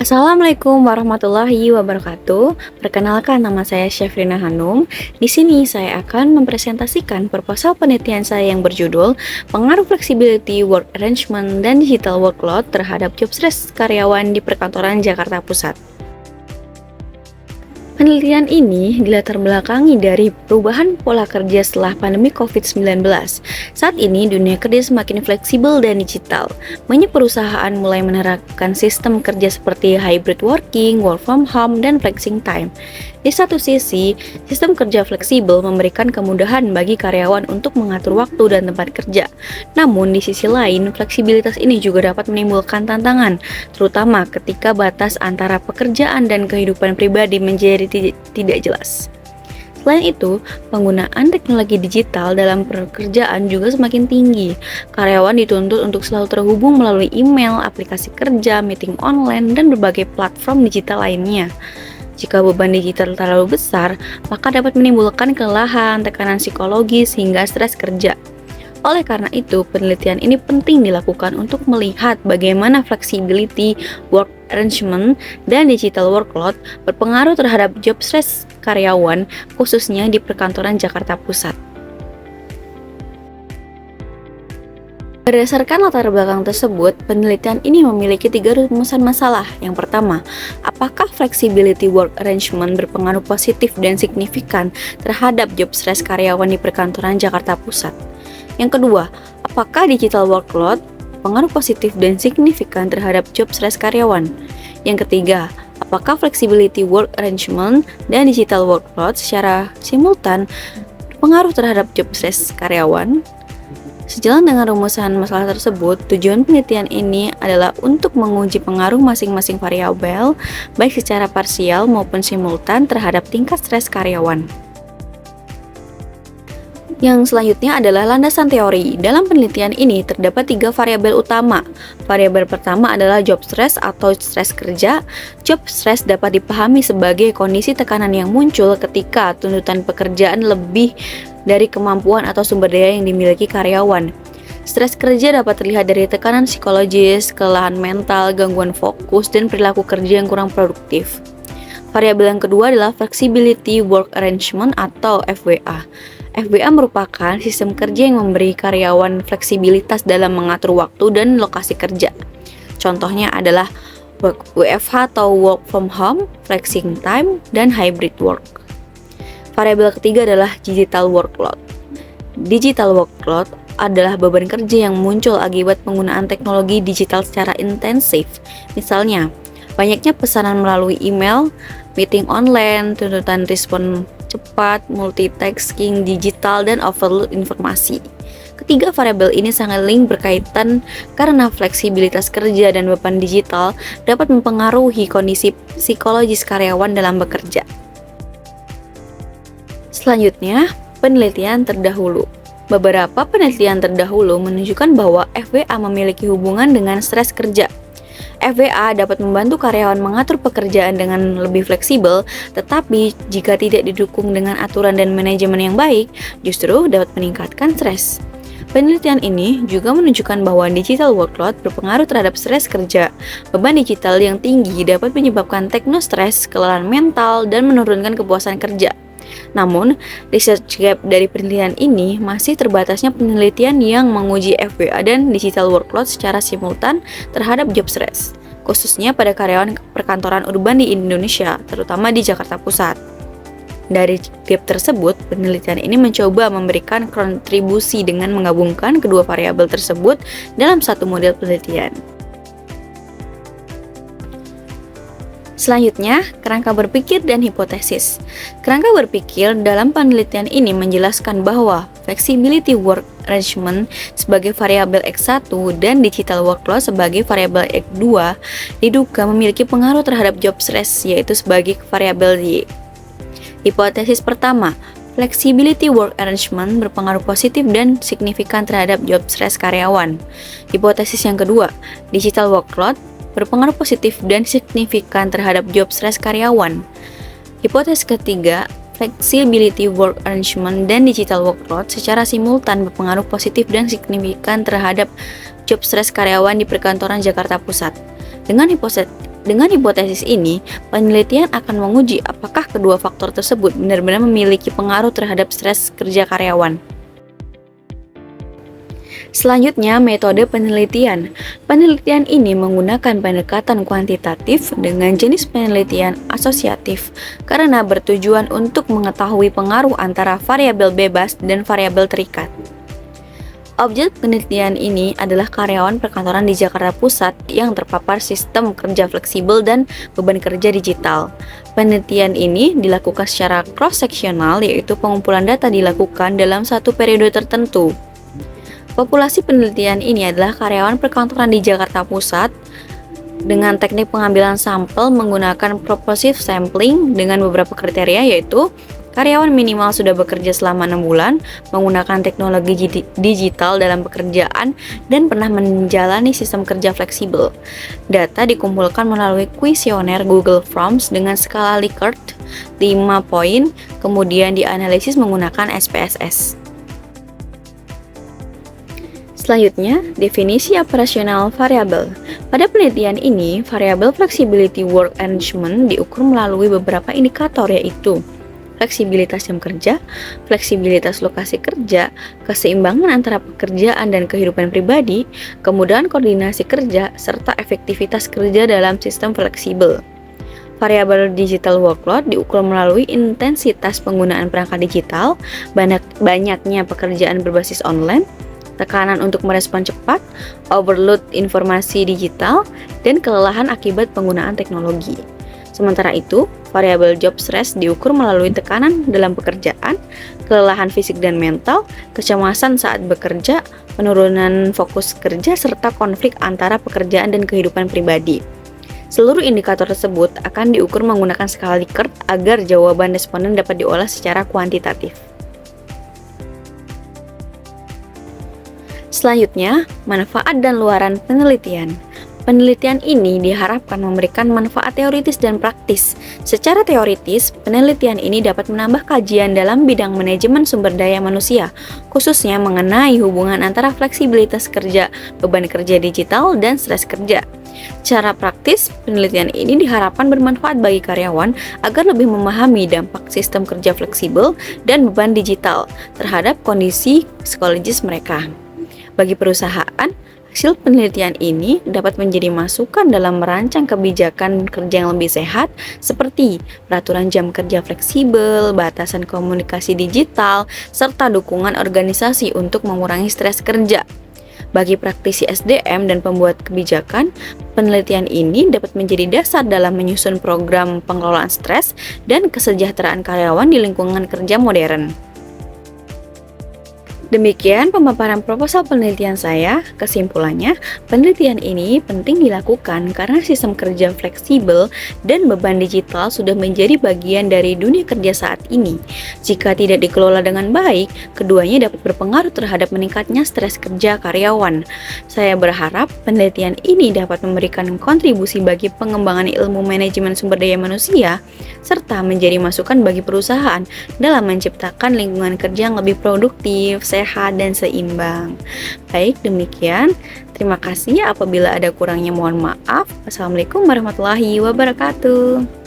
Assalamualaikum warahmatullahi wabarakatuh. Perkenalkan, nama saya Syafrina Hanum. Di sini saya akan mempresentasikan proposal penelitian saya yang berjudul Pengaruh Flexibility Work Arrangement dan Digital Workload terhadap Job Stress Karyawan di Perkantoran Jakarta Pusat. Penelitian ini dilatar belakangi dari perubahan pola kerja setelah pandemi COVID-19. Saat ini dunia kerja semakin fleksibel dan digital. Banyak perusahaan mulai menerapkan sistem kerja seperti hybrid working, work from home, dan flexing time. Di satu sisi, sistem kerja fleksibel memberikan kemudahan bagi karyawan untuk mengatur waktu dan tempat kerja. Namun di sisi lain, fleksibilitas ini juga dapat menimbulkan tantangan, terutama ketika batas antara pekerjaan dan kehidupan pribadi menjadi tidak jelas. Selain itu, penggunaan teknologi digital dalam pekerjaan juga semakin tinggi. Karyawan dituntut untuk selalu terhubung melalui email, aplikasi kerja, meeting online, dan berbagai platform digital lainnya. Jika beban digital terlalu besar, maka dapat menimbulkan kelelahan, tekanan psikologis, hingga stres kerja. Oleh karena itu, penelitian ini penting dilakukan untuk melihat bagaimana flexibility, work arrangement, dan digital workload berpengaruh terhadap job stress karyawan, khususnya di perkantoran Jakarta Pusat. Berdasarkan latar belakang tersebut, penelitian ini memiliki 3 rumusan masalah. Yang pertama, apakah flexibility work arrangement berpengaruh positif dan signifikan terhadap job stress karyawan di perkantoran Jakarta Pusat? Yang kedua, apakah digital workload berpengaruh positif dan signifikan terhadap job stress karyawan? Yang ketiga, apakah flexibility work arrangement dan digital workload secara simultan berpengaruh terhadap job stress karyawan? Sejalan dengan rumusan masalah tersebut, tujuan penelitian ini adalah untuk menguji pengaruh masing-masing variabel, baik secara parsial maupun simultan terhadap tingkat stres karyawan. Yang selanjutnya adalah landasan teori. Dalam penelitian ini terdapat 3 variabel utama. Variabel pertama adalah job stress atau stres kerja. Job stress dapat dipahami sebagai kondisi tekanan yang muncul ketika tuntutan pekerjaan lebih dari kemampuan atau sumber daya yang dimiliki karyawan. Stres kerja dapat terlihat dari tekanan psikologis, kelelahan mental, gangguan fokus, dan perilaku kerja yang kurang produktif. Variabel yang kedua adalah flexibility work arrangement atau FWA. FWA merupakan sistem kerja yang memberi karyawan fleksibilitas dalam mengatur waktu dan lokasi kerja. Contohnya adalah WFH atau work from home, flexing time, dan hybrid work. Variabel ketiga adalah digital workload. Digital workload adalah beban kerja yang muncul akibat penggunaan teknologi digital secara intensif. Misalnya, banyaknya pesanan melalui email, meeting online, tuntutan respon cepat, multitasking digital, dan overload informasi. Ketiga variabel ini sangat berkaitan karena fleksibilitas kerja dan beban digital dapat mempengaruhi kondisi psikologis karyawan dalam bekerja. Selanjutnya, penelitian terdahulu. Beberapa penelitian terdahulu menunjukkan bahwa FWA memiliki hubungan dengan stres kerja. FWA dapat membantu karyawan mengatur pekerjaan dengan lebih fleksibel, tetapi jika tidak didukung dengan aturan dan manajemen yang baik, justru dapat meningkatkan stres. Penelitian ini juga menunjukkan bahwa digital workload berpengaruh terhadap stres kerja. Beban digital yang tinggi dapat menyebabkan teknostres, kelelahan mental, dan menurunkan kepuasan kerja. Namun, research gap dari penelitian ini masih terbatasnya penelitian yang menguji FWA dan digital workload secara simultan terhadap job stress, khususnya pada karyawan perkantoran urban di Indonesia, terutama di Jakarta Pusat. Dari gap tersebut, penelitian ini mencoba memberikan kontribusi dengan menggabungkan kedua variabel tersebut dalam satu model penelitian. Selanjutnya, kerangka berpikir dan hipotesis. Kerangka berpikir dalam penelitian ini menjelaskan bahwa flexibility work arrangement sebagai variabel X1 dan digital workload sebagai variabel X2 diduga memiliki pengaruh terhadap job stress, yaitu sebagai variabel Y. Hipotesis pertama, flexibility work arrangement berpengaruh positif dan signifikan terhadap job stress karyawan. Hipotesis yang kedua, digital workload berpengaruh positif dan signifikan terhadap job stress karyawan. Hipotesis ketiga, flexibility work arrangement dan digital workload secara simultan berpengaruh positif dan signifikan terhadap job stress karyawan di perkantoran Jakarta Pusat. Dengan Dengan hipotesis ini, penelitian akan menguji apakah kedua faktor tersebut benar-benar memiliki pengaruh terhadap stres kerja karyawan. Selanjutnya, metode penelitian. Penelitian ini menggunakan pendekatan kuantitatif dengan jenis penelitian asosiatif karena bertujuan untuk mengetahui pengaruh antara variabel bebas dan variabel terikat. Objek penelitian ini adalah karyawan perkantoran di Jakarta Pusat yang terpapar sistem kerja fleksibel dan beban kerja digital. Penelitian ini dilakukan secara cross-seksional, yaitu pengumpulan data dilakukan dalam satu periode tertentu. Populasi penelitian ini adalah karyawan perkantoran di Jakarta Pusat dengan teknik pengambilan sampel menggunakan proportive sampling dengan beberapa kriteria, yaitu karyawan minimal sudah bekerja selama 6 bulan, menggunakan teknologi digital dalam pekerjaan, dan pernah menjalani sistem kerja fleksibel. Data dikumpulkan melalui kuesioner Google Forms dengan skala Likert 5 poin, kemudian dianalisis menggunakan SPSS. Selanjutnya, definisi operasional variabel. Pada penelitian ini, variabel flexibility work arrangement diukur melalui beberapa indikator, yaitu fleksibilitas jam kerja, fleksibilitas lokasi kerja, keseimbangan antara pekerjaan dan kehidupan pribadi, kemudahan koordinasi kerja, serta efektivitas kerja dalam sistem fleksibel. Variabel digital workload diukur melalui intensitas penggunaan perangkat digital, banyaknya pekerjaan berbasis online, tekanan untuk merespon cepat, overload informasi digital, dan kelelahan akibat penggunaan teknologi. Sementara itu, variabel job stress diukur melalui tekanan dalam pekerjaan, kelelahan fisik dan mental, kecemasan saat bekerja, penurunan fokus kerja, serta konflik antara pekerjaan dan kehidupan pribadi. Seluruh indikator tersebut akan diukur menggunakan skala Likert agar jawaban responden dapat diolah secara kuantitatif. Selanjutnya, manfaat dan luaran penelitian. Penelitian ini diharapkan memberikan manfaat teoritis dan praktis. Secara teoritis, penelitian ini dapat menambah kajian dalam bidang manajemen sumber daya manusia, khususnya mengenai hubungan antara fleksibilitas kerja, beban kerja digital, dan stres kerja. Secara praktis, penelitian ini diharapkan bermanfaat bagi karyawan agar lebih memahami dampak sistem kerja fleksibel dan beban digital terhadap kondisi psikologis mereka. Bagi perusahaan, hasil penelitian ini dapat menjadi masukan dalam merancang kebijakan kerja yang lebih sehat, seperti peraturan jam kerja fleksibel, batasan komunikasi digital, serta dukungan organisasi untuk mengurangi stres kerja. Bagi praktisi SDM dan pembuat kebijakan, penelitian ini dapat menjadi dasar dalam menyusun program pengelolaan stres dan kesejahteraan karyawan di lingkungan kerja modern. Demikian pemaparan proposal penelitian saya. Kesimpulannya, penelitian ini penting dilakukan karena sistem kerja fleksibel dan beban digital sudah menjadi bagian dari dunia kerja saat ini. Jika tidak dikelola dengan baik, keduanya dapat berpengaruh terhadap meningkatnya stres kerja karyawan. Saya berharap penelitian ini dapat memberikan kontribusi bagi pengembangan ilmu manajemen sumber daya manusia, serta menjadi masukan bagi perusahaan dalam menciptakan lingkungan kerja yang lebih produktif, sehat, dan seimbang. Baik, demikian. Terima kasih. Apabila ada kurangnya mohon maaf. Wassalamualaikum warahmatullahi wabarakatuh.